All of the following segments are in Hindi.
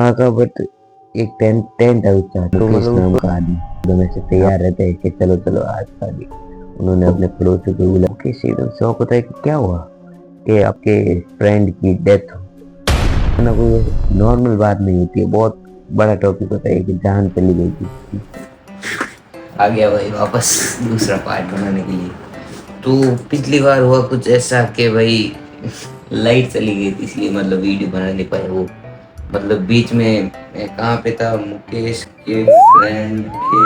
वहाँ का बट एक टेंट टेंट हाउस था, तो मतलब नाम का आदमी एकदम ऐसे तैयार रहता है कि चलो चलो आज शादी। उन्होंने अपने पड़ोसी को बुलाया, किसी एकदम शौक होता है कि क्या हुआ कि आपके फ्रेंड की डेथ हो ना। कोई नॉर्मल बात नहीं होती है, बहुत बड़ा टॉपिक होता है कि जान चली गई थी। आ गया भाई वापस दूसरा पार्ट बनाने के लिए। तो पिछली बार हुआ कुछ ऐसा कि भाई लाइट चली गई थी, इसलिए मतलब वीडियो बना नहीं पाया। वो मतलब बीच में मैं कहाँ पे था, मुकेश के फ्रेंड के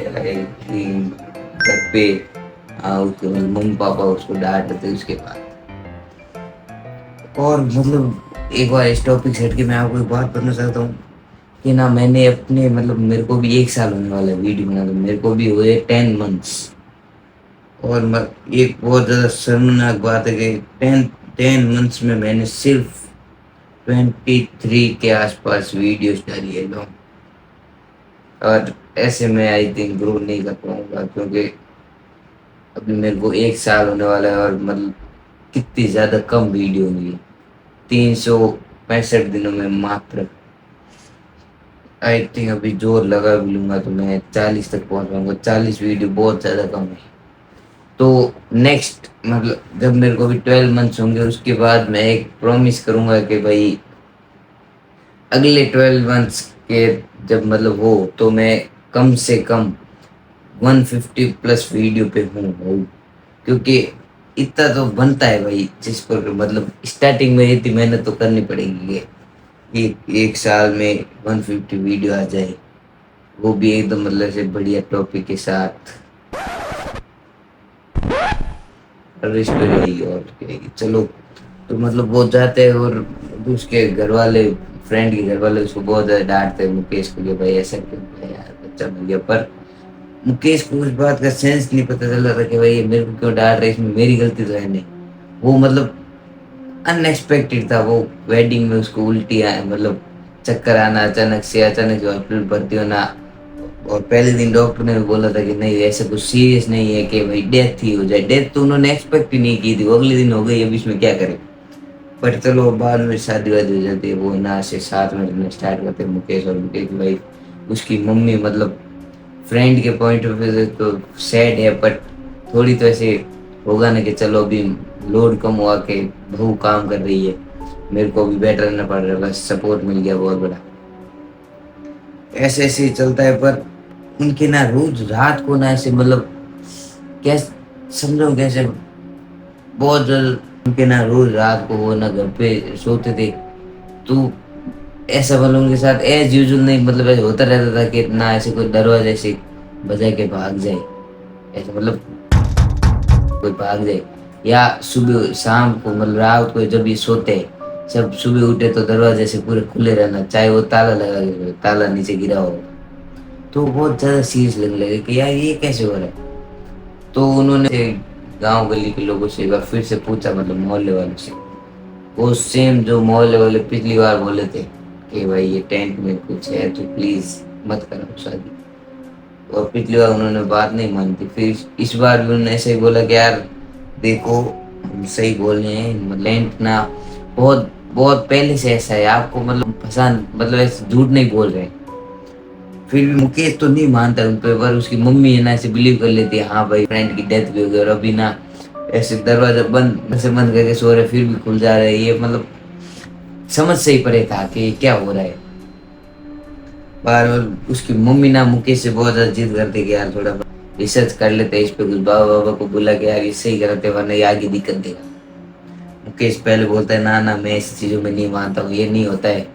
आई थिंक घर पे। हाँ, उसके मतलब मम्मी पापा उसको डांट रहे थे उसके बाद। और मतलब एक बार इस टॉपिक से हटके मैं आपको एक बात करना चाहता हूँ कि ना मैंने अपने मतलब मेरे को भी 1 साल होने वाला है वीडियो बना, तो मेरे को भी हुए 10 मंथ्स। और एक बहुत ज़्यादा शर्मनाक बात है कि 10 मंथ्स में मैंने सिर्फ 23 के आसपास वीडियोस डाली है लॉन्ग। और ऐसे में आई थिंक ग्रो नहीं कर पाऊंगा, क्योंकि अभी मेरे को 1 साल होने वाला है और मतलब कितनी ज़्यादा कम वीडियो हुई है, 365 दिनों में मात्र। आई थिंक अभी जोर लगा भी लूंगा तो मैं 40 तक पहुंच पाऊंगा। 40 वीडियो बहुत ज़्यादा कम है। तो नेक्स्ट मतलब जब मेरे को भी 12 मंथ्स होंगे उसके बाद मैं एक प्रॉमिस करूंगा कि भाई अगले 12 मंथ्स के जब मतलब हो तो मैं कम से कम 150 प्लस वीडियो पे हूँ। क्योंकि इतना तो बनता है भाई, जिस पर मतलब स्टार्टिंग में इतनी मेहनत तो करनी पड़ेगी कि एक साल में 150 वीडियो आ जाए, वो भी एकदम मतलब से बढ़िया टॉपिक के साथ। और स्टोरी रहेगी और क्या रहेगी। चलो, तो मतलब वो जाते हैं और उसके घर वाले, फ्रेंड के घर वाले उसको बहुत ज़्यादा डांटते हैं मुकेश को कि भाई ऐसा क्यों किया यार, बच्चा बन गया। पर मुकेश को उस बात का सेंस नहीं पता चल रहा था कि भाई ये मेरे को क्यों डांट रहे, इसमें मेरी गलती तो है नहीं। वो मतलब अनएक्सपेक्टेड था। वो वेडिंग में उसको उल्टी आए, मतलब चक्कर आना, अचानक से हॉस्पिटल भर्ती होना। और पहले दिन डॉक्टर ने बोला था कि नहीं ऐसा कुछ सीरियस नहीं है कि भाई डेथ ही हो जाए। डेथ तो उन्होंने एक्सपेक्ट ही नहीं की थी, वो अगले दिन हो गई, अब इसमें क्या करें। पर चलो बाद में शादी वादी हो जाती है, वो ना से साथ में रहना स्टार्ट करते हैं मुकेश और मुकेश की वाइफ। उसकी मम्मी मतलब फ्रेंड के पॉइंट ऑफ व्यू से तो सैड है, बट थोड़ी तो ऐसे होगा ना कि चलो अभी लोड कम हुआ के बहू काम कर रही है, मेरे को भी बेटर रहना पड़ रहा है, बस सपोर्ट मिल गया बहुत बड़ा। ऐसे ऐसे ही चलता है। पर उनके ना रोज रात को ना ऐसे मतलब क्या समझो कैसे, बहुत ज्यादा उनके ना रोज रात को वो ना घर पे सोते थे। तो ऐसा मतलब उनके साथ एज यूजुअल नहीं, मतलब ऐसे होता रहता था कि ना ऐसे कोई दरवाजे से बजा के भाग जाए, ऐसे मतलब कोई भाग जाए। या सुबह शाम को मतलब रात को जब ये सोते हैं, सब सुबह उठे तो दरवाजे से पूरे खुले रहना, चाहे वो ताला लगा के ताला नीचे गिरा हो। तो बहुत ज्यादा सीरियस लगने लगे कि यार ये कैसे हो रहा है। तो उन्होंने गांव गली के लोगों से एक बार फिर से पूछा, मतलब मोहल्ले वालों से। वो सेम जो मोहल्ले वाले पिछली बार बोले थे कि भाई ये टेंट में कुछ है तो प्लीज मत करो शादी। और पिछली बार उन्होंने बात नहीं मानी थी, फिर इस बार भी उन्होंने ऐसे ही बोला कि यार देखो हम सही बोल रहे हैं, लेंट ना बहुत बहुत पहले से ऐसा है, आपको मतलब पसंद मतलब ऐसे झूठ नहीं बोल रहे। फिर भी मुकेश तो नहीं मानता उन पे, पर उसकी मम्मी है ना ऐसे बिलीव कर लेती है, हाँ भाई फ्रेंड की डेथ भी हो गई और अभी ना ऐसे दरवाजा बंद से बंद करके सो रहे फिर भी खुल जा रहे हैं। ये मतलब समझ से ही परे था कि क्या हो रहा है। बार बार उसकी मम्मी ना मुकेश से बहुत ज्यादा जिद करती कि यार थोड़ा रिसर्च कर लेते हैं इस पे कुछ, बाबा बाबा को बोला कि यार इससे ही कराते वरना ये आगे दिक्कत देगा। मुकेश पहले बोलता है ना ना मैं ऐसी चीजों में नहीं मानता हूँ, ये नहीं होता है।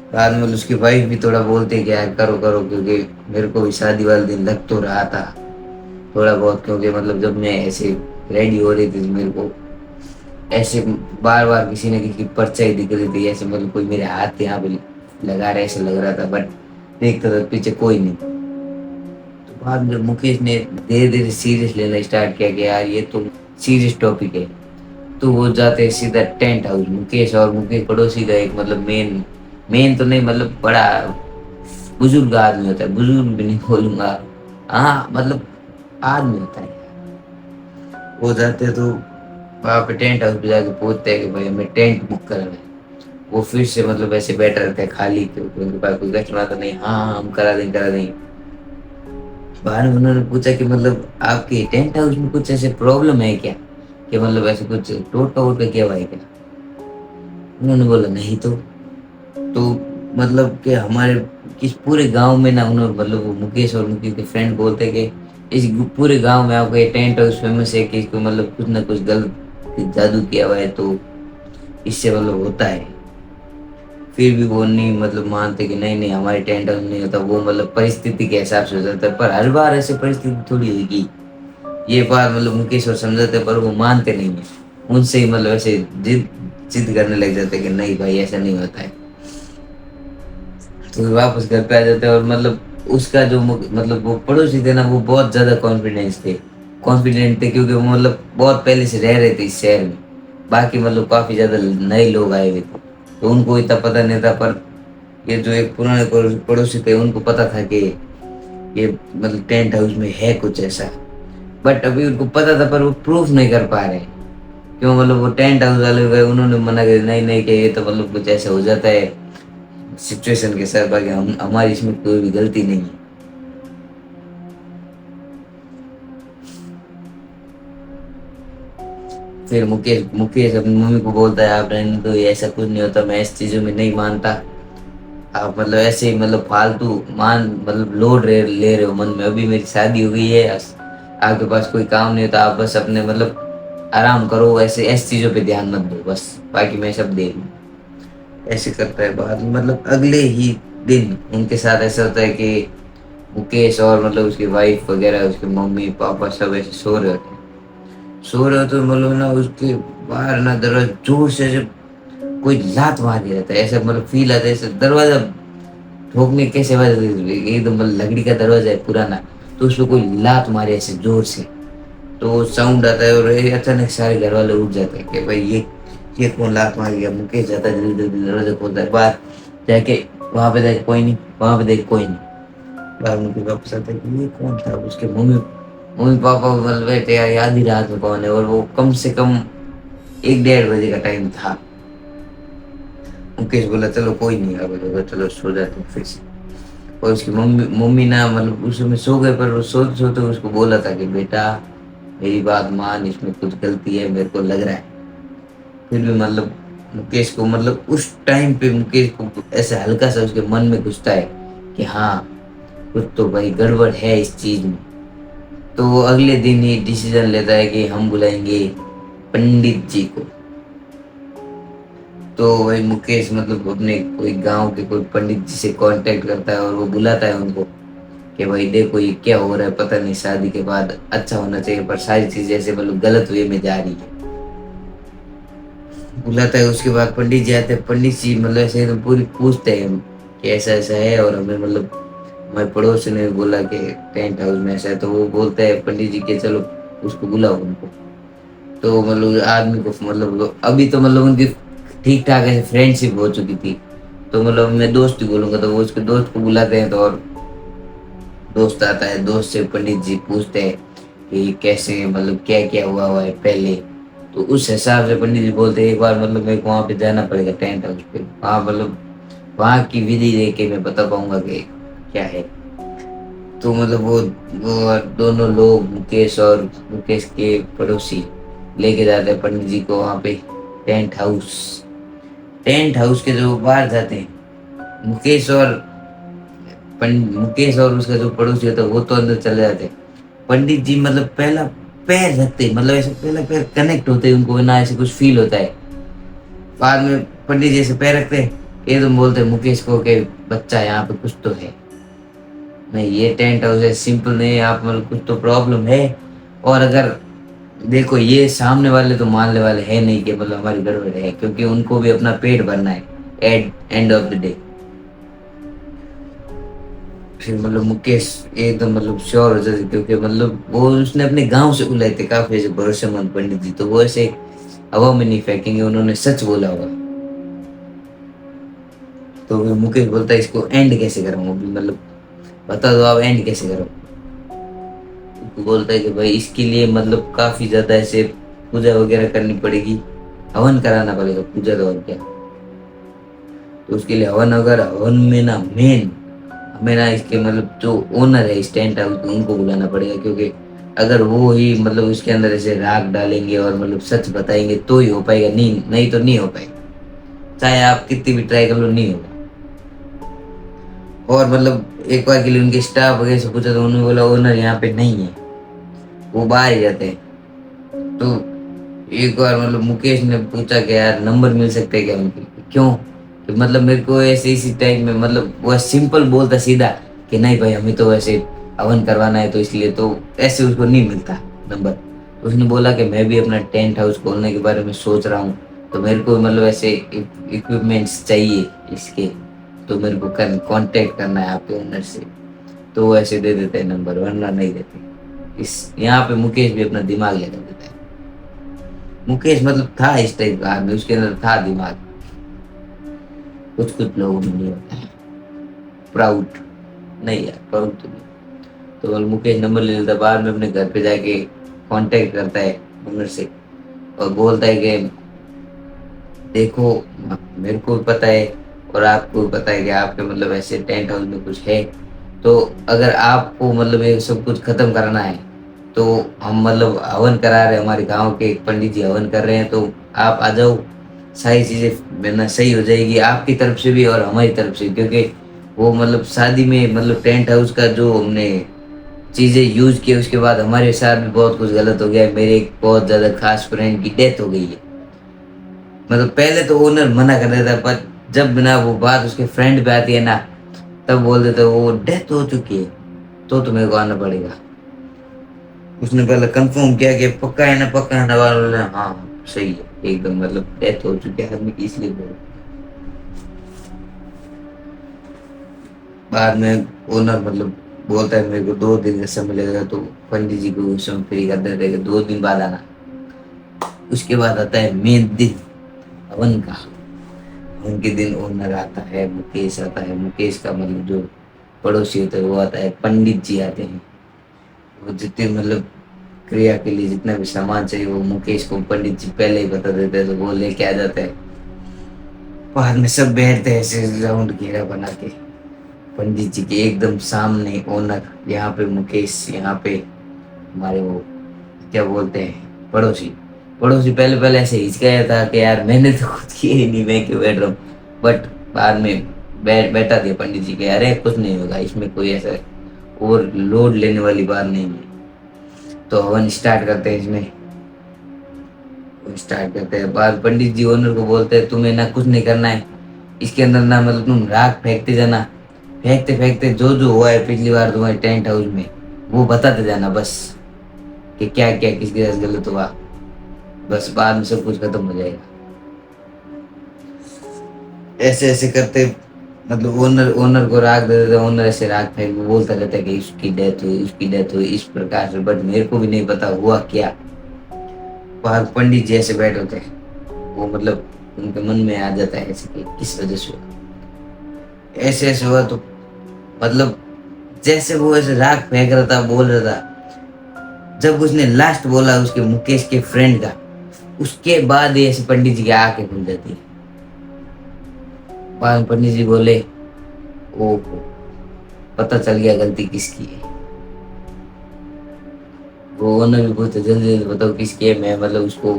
बाद में उसकी वाइफ भी थोड़ा बोलती है कि यार करो करो, क्योंकि मेरे को भी शादी वाले दिन लग तो रहा था थोड़ा बहुत, क्योंकि मतलब जब मैं ऐसे रेडी हो रही थी तो मेरे को ऐसे बार बार किसी न किसी की परछाई दिख रही थी, ऐसे मतलब कोई मेरे हाथ यहाँ पे लगा रहा है ऐसा लग रहा था। बट देखता था पीछे कोई नहीं। तो बाद में मुकेश ने धीरे धीरे सीरियस लेना स्टार्ट किया कि यार ये तो सीरियस टॉपिक है। तो वो जाते हैं सीधा टेंट हाउस। मुकेश और मुकेश पड़ोसी का एक मतलब मेन मेन तो नहीं मतलब बड़ा बुजुर्ग आदमी होता है, बुजुर्ग भी नहीं बोलूंगा, हाँ मतलब आदमी होता है। वो जाते तो वहाँ पे टेंट हाउस पे जाके पूछते हैं कि भाई हमें टेंट बुक करना है। वो फिर से मतलब ऐसे बैठा रहता है खाली, क्योंकि उनके पास कोई कस्टमर आता नहीं। हाँ हम करा देंगे करा देंगे। बाद में उन्होंने पूछा कि मतलब आपके टेंट हाउस में कुछ ऐसे प्रॉब्लम है क्या, कि मतलब ऐसे कुछ टूट वोट का क्या हुआ है क्या। उन्होंने बोला नहीं तो मतलब कि हमारे किस पूरे गांव में ना, उन्होंने मतलब वो मुकेश और मुकेश के फ्रेंड बोलते कि इस पूरे गांव में आपका ये टेंट हाउस फेमस है कि इसको मतलब कुछ ना कुछ गलत जादू किया हुआ है, तो इससे मतलब होता है। फिर भी वो नहीं मतलब मानते कि नहीं नहीं हमारे टेंट हाउस नहीं होता, वो मतलब परिस्थिति के हिसाब से हो जाता है। पर हर बार ऐसे परिस्थिति थोड़ी होगी, ये बात मतलब मुकेश और समझाते हैं, पर वो मानते नहीं है। उनसे ही मतलब ऐसे जिद जिद करने लग जाते हैं कि नहीं भाई ऐसा नहीं होता है। तो वापस घर पे आ जाते हैं, और मतलब उसका जो मतलब वो पड़ोसी थे ना, वो बहुत ज्यादा कॉन्फिडेंट थे, क्योंकि वो मतलब बहुत पहले से रह रहे थे इस शहर में। बाकी मतलब काफी ज्यादा नए लोग आए हुए थे, तो उनको इतना पता नहीं था। पर ये जो एक पुराने पड़ोसी थे, उनको पता था कि ये मतलब टेंट हाउस में है कुछ ऐसा। बट अभी उनको पता था, पर वो प्रूफ नहीं कर पा रहे। क्यों, मतलब वो टेंट हाउस वाले गए, उन्होंने मना कर नहीं नहीं कि ये तो मतलब कुछ ऐसा हो जाता है सिचुएशन के साथ, बाकी हम हमारी इसमें कोई भी गलती नहीं है। फिर मुकेश मुकेश अपनी मम्मी को बोलता है आप रहने दो, ये ऐसा कुछ नहीं होता, मैं इस चीजों में नहीं मानता। आप मतलब ऐसे ही मतलब फालतू मतलब लोड ले रहे हो मन में। अभी मेरी शादी हो गई है, आपके पास कोई काम नहीं होता, आप बस अपने मतलब आराम करो, ऐसे ऐसी चीजों पे ध्यान मत दो बस, बाकी मैं सब देख लूँ। ऐसे करता है। बाद में मतलब अगले ही दिन उनके साथ ऐसा होता है कि मुकेश और मतलब उसकी वाइफ वगैरह, उसके मम्मी पापा सब ऐसे सो रहे होते, मतलब ना उसके बाहर ना दरवाजा जोर से ऐसे कोई लात मार दिया जाता है। ऐसा मतलब फील आता है, ऐसे दरवाजा ठोकने कैसे आवाज आती है, एकदम मतलब लकड़ी का दरवाजा है पुराना, तो उसपे कोई लात मारे ऐसे जोर से, तो साउंड आता है, और ये अचानक सारे घर वाले उठ जाते हैं कि भाई ये कौन लात मार गया। मुकेश जाता है जल्दी जल्दी दरवाजा खोलता है, बाहर जाके वहां पे देख कोई नहीं, वहां पे देख कोई नहीं। बाहर मुकेश वापस आता है कि ये कौन था। उसके मम्मी मम्मी पापा मतलब बैठे यार, याद ही रात में कौन है, और वो कम से कम 1-1:30 बजे का टाइम था। मुकेश बोला चलो कोई नहीं आ, चलो सो जाते हैं फिर से। और उसकी मम्मी मम्मी ना मतलब उस समय सो गए, पर वो सोते सोते उसको बोला था कि बेटा मेरी बात मान, इसमें कुछ गलती है मेरे को लग रहा है। फिर भी मतलब मुकेश को मतलब उस टाइम पे मुकेश को ऐसा हल्का सा उसके मन में घुसता है कि हाँ कुछ तो भाई गड़बड़ है इस चीज में। तो वो अगले दिन ही डिसीजन लेता है कि हम बुलाएंगे पंडित जी को। तो वही मुकेश मतलब अपने कोई गांव के कोई पंडित जी से कांटेक्ट करता है, और वो बुलाता है उनको कि भाई देखो ये क्या हो रहा है, पता नहीं शादी के बाद अच्छा होना चाहिए पर सारी चीजें ऐसे मतलब गलत वे में जा रही है। बुलाता है, उसके बाद पंडित जी आते हैं। पंडित जी मतलब ऐसे एकदम पूरी पूछते हैं कि ऐसा ऐसा है, और हमें मतलब हमारे पड़ोसी ने बोला कि टेंट हाउस में ऐसा है। तो वो बोलते हैं पंडित जी के चलो उसको बुलाओ उनको। तो मतलब आदमी को मतलब अभी तो मतलब उनकी ठीक ठाक ऐसे फ्रेंडशिप हो चुकी थी, तो मतलब मैं दोस्त ही बोलूंगा, तो वो उसके दोस्त को बुलाते हैं। तो और दोस्त आता है, दोस्त से पंडित जी पूछते हैं कि कैसे मतलब क्या क्या हुआ है पहले। तो उस हिसाब से पंडित जी बोलते हैं एक बार मतलब मेरे को वहाँ पे जाना पड़ेगा टेंट हाउस पे, वहाँ मतलब वहाँ की विधि देख के मैं बता पाऊंगा कि क्या है। तो मतलब वो दोनों लोग मुकेश के पड़ोसी लेके जाते हैं पंडित जी को वहाँ पे टेंट हाउस। टेंट हाउस के जो बाहर जाते हैं, मुकेश और उसका जो पड़ोसी होता है वो तो अंदर चले जाते हैं। पंडित जी मतलब पहला पैर रखते हैं, मतलब ऐसे पहला पैर कनेक्ट होते हैं उनको ना, ऐसे कुछ फील होता है। बाद में पंडित जी ऐसे पैर रखते हैं, ये तुम बोलते हैं मुकेश को कि बच्चा यहाँ पे कुछ तो है। नहीं ये टेंट हाउस है, सिंपल नहीं है, आप मतलब कुछ तो प्रॉब्लम है। और अगर देखो ये सामने वाले तो मानने वाले है नहीं कि मतलब हमारी गड़बड़ है, क्योंकि उनको भी अपना पेट भरना है at end of the day. फिर मतलब मुकेश एकदम मतलब श्योर हो जाते, क्योंकि मतलब वो उसने अपने गांव से बुलाए थे काफी ऐसे भरोसेमंद पंडित जी, तो वो ऐसे हवा में नहीं फेंकेंगे, उन्होंने सच बोला होगा। तो फिर मुकेश बोलता है इसको एंड कैसे करूँ अभी, मतलब बता दो आप एंड कैसे करो। तो बोलता है कि भाई इसके लिए मतलब काफी ज्यादा ऐसे पूजा वगैरह करनी पड़ेगी, हवन कराना पड़ेगा, पूजा तो और क्या। तो उसके लिए हवन, अगर हवन में ना मेन हमें ना इसके मतलब जो ओनर है इस टेंट हाउस के उनको बुलाना पड़ेगा, क्योंकि अगर वो ही मतलब उसके अंदर ऐसे राग डालेंगे और मतलब सच बताएंगे तो ही हो पाएगा, नहीं नहीं तो नहीं हो पाएगा, चाहे आप कितनी भी ट्राई कर लो नहीं होगा। और मतलब एक बार के लिए उनके स्टाफ वगैरह से पूछा तो उन्होंने बोला ओनर यहाँ पे नहीं है, वो बाहर ही जाते हैं। तो एक बार मतलब मुकेश ने पूछा कि यार नंबर मिल सकते हैं क्या उनके, क्यों, कि मतलब मेरे को ऐसे इसी टाइम में मतलब वो सिंपल बोलता सीधा कि नहीं भाई हमें तो वैसे हवन करवाना है तो इसलिए, तो ऐसे उसको नहीं मिलता नंबर। तो उसने बोला कि मैं भी अपना टेंट हाउस खोलने के बारे में सोच रहा हूँ, तो मेरे को मतलब ऐसे इक्विपमेंट्स चाहिए इसके, तो मेरे को कांटेक्ट करना है आपके ओनर से, तो वो ऐसे दे देते हैं नंबर, वरना नहीं देते। इस यहाँ पे मुकेश भी अपना दिमाग लगा देता है। मुकेश मतलब था इस टाइप का आदमी, उसके अंदर था दिमाग, कुछ कुछ लोगों में नहीं होता है। प्राउड नहीं यार, प्राउड तो नहीं। तो मुकेश नंबर ले लेता है, बाद में अपने घर पे जाके कांटेक्ट करता है ओनर से और बोलता है कि देखो मेरे को भी पता है और आपको भी पता है कि आपके मतलब ऐसे टेंट हाउस में कुछ है, तो अगर आपको मतलब ये सब कुछ खत्म करना है तो हम मतलब हवन करा रहे हैं, हमारे गांव के एक पंडित जी हवन कर रहे हैं, तो आप आ जाओ, सारी चीजें ना सही हो जाएगी आपकी तरफ से भी और हमारी तरफ से, क्योंकि वो मतलब शादी में मतलब टेंट हाउस का जो हमने चीजें यूज की उसके बाद हमारे साथ भी बहुत कुछ गलत हो गया है। मेरे एक बहुत ज्यादा खास फ्रेंड की डेथ हो गई है। मतलब पहले तो ओनर मना कर देता, पर जब ना वो बात उसके फ्रेंड पे आती है ना, तब बोल देते वो डेथ हो चुकी है तो तुम्हें को आना पड़ेगा। उसने पहले कंफर्म किया कि पक्का है ना, वाले बोले हाँ सही है एकदम, मतलब डेथ हो चुकी है आदमी की, इसलिए बोल। बाद में ओनर मतलब बोलता है मेरे को 2 दिन का समय लगेगा, तो पंडित जी को उस समय फ्री कर देते हैं कि 2 दिन बाद आना। उसके बाद आता है मेन दिन हवन का। उनके दिन ओनर आता है, मुकेश आता है, मुकेश का मतलब जो पड़ोसी होता है वो आता है, पंडित जी आते हैं। वो जितने मतलब क्रिया के लिए जितना भी सामान चाहिए वो मुकेश को पंडित जी पहले ही बता देते हैं, तो वो लेके आ जाता है। बाद में सब बैठते हैं ऐसे राउंड घेरा बना के पंडित जी के एकदम सामने, ओनर यहाँ पे, मुकेश यहाँ पे, हमारे वो क्या बोलते हैं पड़ोसी। पड़ोसी पहले पहले ऐसे हिचकाया था कि यार मैंने तो खुद किए ही नहीं, मैं क्यों बैठ रहा हूँ, बट बाद में बैठा दिया पंडित जी के, अरे कुछ नहीं होगा इसमें, कोई ऐसा और लोड लेने वाली बात नहीं है। तो हवन स्टार्ट करते हैं इसमें, स्टार्ट करते हैं। बाद पंडित जी ओनर को बोलते हैं तुम्हें ना कुछ नहीं करना है इसके अंदर ना, मतलब तुम राख फेंकते जाना, फेंकते फेंकते जो जो हुआ है पिछली बार तुम्हारे टेंट हाउस में वो बताते जाना बस, कि क्या क्या किसके साथ गलत हुआ, बस बाद में सब कुछ खत्म हो जाएगा। ऐसे ऐसे करते मतलब ओनर ओनर को राग दे देते, ओनर ऐसे राग फेंक बोलता रहता है कि इसकी डेथ हुई उसकी डेथ हुई इस प्रकार से, बट मेरे को भी नहीं पता हुआ क्या। बाहर पंडित जी ऐसे बैठे होते हैं, वो मतलब उनके मन में आ जाता है ऐसे कि किस वजह से हुआ, ऐसे ऐसे हुआ, तो मतलब जैसे वो ऐसे राग फेंक रहा था बोल रहा था, जब उसने लास्ट बोला उसके मुकेश के फ्रेंड का, उसके बाद ऐसे पंडित जी की आंखें खुल जाती है। बाद में पंडित जी बोले ओ पता चल गया गलती किसकी है। वो ओनर भी बोलते जल्दी जल्दी बताओ किसकी है, मैं मतलब उसको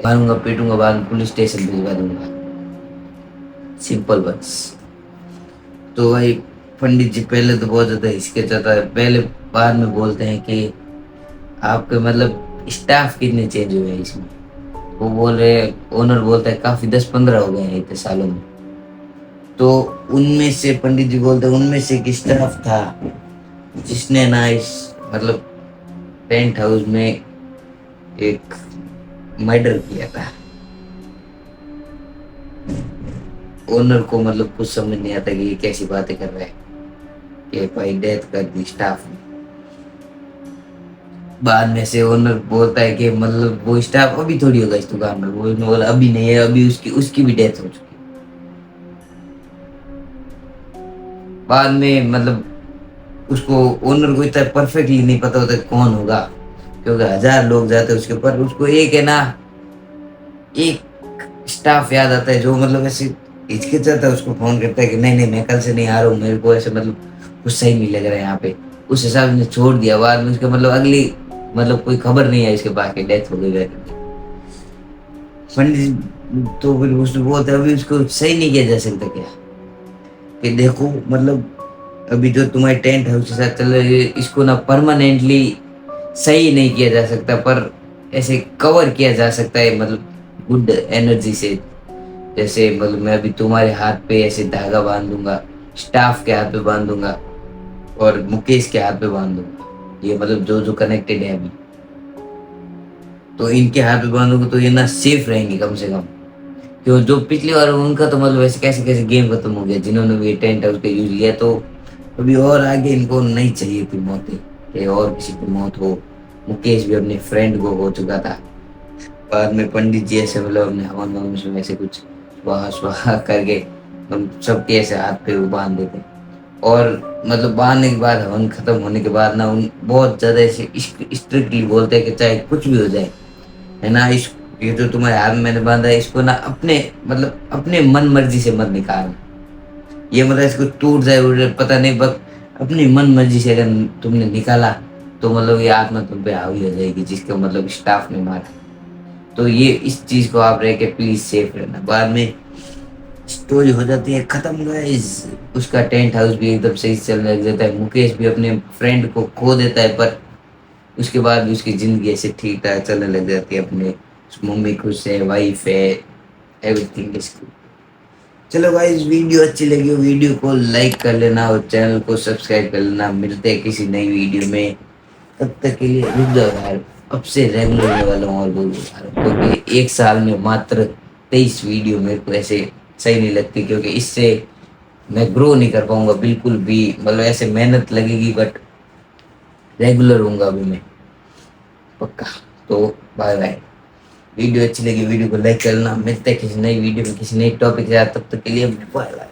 मारूंगा पीटूंगा, बाद में पुलिस स्टेशन भिजवा दूंगा, सिंपल बस। तो भाई पंडित जी पहले तो बहुत ज्यादा हिचकिचाता है, पहले बाद में बोलते हैं कि आपके मतलब स्टाफ कितने चेंज हुए हैं इसमें, वो बोल रहे, ओनर बोलता है काफी 10-15 हो गए हैं इतने सालों में। तो उनमें से पंडित जी बोलते हैं उनमें से एक स्टाफ था जिसने ना इस मतलब टेंट हाउस में एक मर्डर किया था। ओनर को मतलब कुछ समझ नहीं आता कि ये कैसी बातें कर रहा है कि भाई डेथ कर दी स्टाफ ने। बाद में से ओनर बोलता है कि मतलब वो स्टाफ अभी थोड़ी होगा इस दुकान में, वो बोला अभी नहीं है, अभी उसकी उसकी भी डेथ हो चुकी है। बाद में मतलब उसको ओनर को इतना परफेक्टली नहीं पता होता कौन होगा, क्योंकि 1000 लोग जाते हैं उसके ऊपर, उसको एक है ना एक स्टाफ याद आता है जो मतलब ऐसे हिचकिचाता है, उसको फोन करता है कि नहीं नहीं मैं कल से नहीं आ रहा हूँ, मेरे को ऐसे मतलब कुछ सही नहीं लग रहा है यहाँ पे। उस हिसाब से छोड़ दिया। बाद में उसके मतलब अगली मतलब कोई खबर नहीं है इसके पास की डेथ हो गई करके। पंडित जी तो फिर उसने बोलते अभी उसको सही नहीं किया जा सकता क्या, कि देखो मतलब अभी जो तुम्हारे टेंट हाउस के साथ चल रही है इसको ना परमानेंटली सही नहीं किया जा सकता, पर ऐसे कवर किया जा सकता है मतलब गुड एनर्जी से। जैसे मतलब मैं अभी तुम्हारे हाथ पे ऐसे धागा बांध दूंगा, स्टाफ के हाथ पे बांध दूंगा और मुकेश के हाथ पे बांध दूंगा, ये मतलब जो जो कनेक्टेड है अभी, तो इनके हाथ पे बांधूंगा तो ये ना सेफ रहेंगे कम से कम। क्यों जो पिछली बार उनका तो मतलब ऐसे कैसे कैसे गेम खत्म हो गया, जिन्होंने भी टेंट हाउस का यूज लिया, तो अभी और आगे इनको नहीं चाहिए थी मौतें कि और किसी की मौत हो। मुकेश भी अपने फ्रेंड को हो चुका था। बाद में पंडित जी ऐसे मतलब अपने हवन ववन में ऐसे कुछ स्वाहा स्वाहा करके हम सबके ऐसे हाथ पे वो बांध देते। और मतलब बांधने के बाद हवन खत्म होने के बाद ना उन बहुत ज्यादा ऐसे स्ट्रिक्टली बोलते हैं कि चाहे कुछ भी हो जाए है ना, इस ये जो तुम्हारे हाथ में मैंने बांधा है इसको ना अपने मतलब अपने मन मर्जी से मत निकालना। ये मतलब इसको टूट जाए उड़ जाए पता नहीं, बस अपनी मन मर्जी से अगर तुमने निकाला तो मतलब ये आत्मा तुम पे हावी हो जाएगी जिसको मतलब स्टाफ ने मारा। तो ये इस चीज को आप रह के प्लीज सेफ रहना। बाद में स्टोरी हो जाती है खत्म गाइस। उसका टेंट हाउस भी एकदम सही से चलने लग जाता है, मुकेश भी अपने फ्रेंड को खो देता है, पर उसके बाद भी उसकी जिंदगी ऐसे ठीक ठाक चलने लग जाती है। अपने मम्मी खुश है, वाइफ है, एवरीथिंग इज गुड। चलो गाइस वीडियो अच्छी लगी हो वीडियो को लाइक कर लेना और चैनल को सब्सक्राइब कर लेना। मिलते हैं किसी नई वीडियो में, तब तक के लिए रुक जाओ यार, अब से रेगुलर होने वाला हूँ और बोल क्योंकि एक साल में मात्र 23 वीडियो मेरे को ऐसे सही नहीं लगती, क्योंकि इससे मैं ग्रो नहीं कर पाऊंगा बिल्कुल भी, मतलब ऐसे मेहनत लगेगी बट रेगुलर हूँगा अभी मैं पक्का। तो बाय बाय। वीडियो अच्छी लगी वीडियो को लाइक करना। मिलते हैं किसी नई वीडियो में किसी नई टॉपिक के साथ, तब तक के लिए बाय बाय।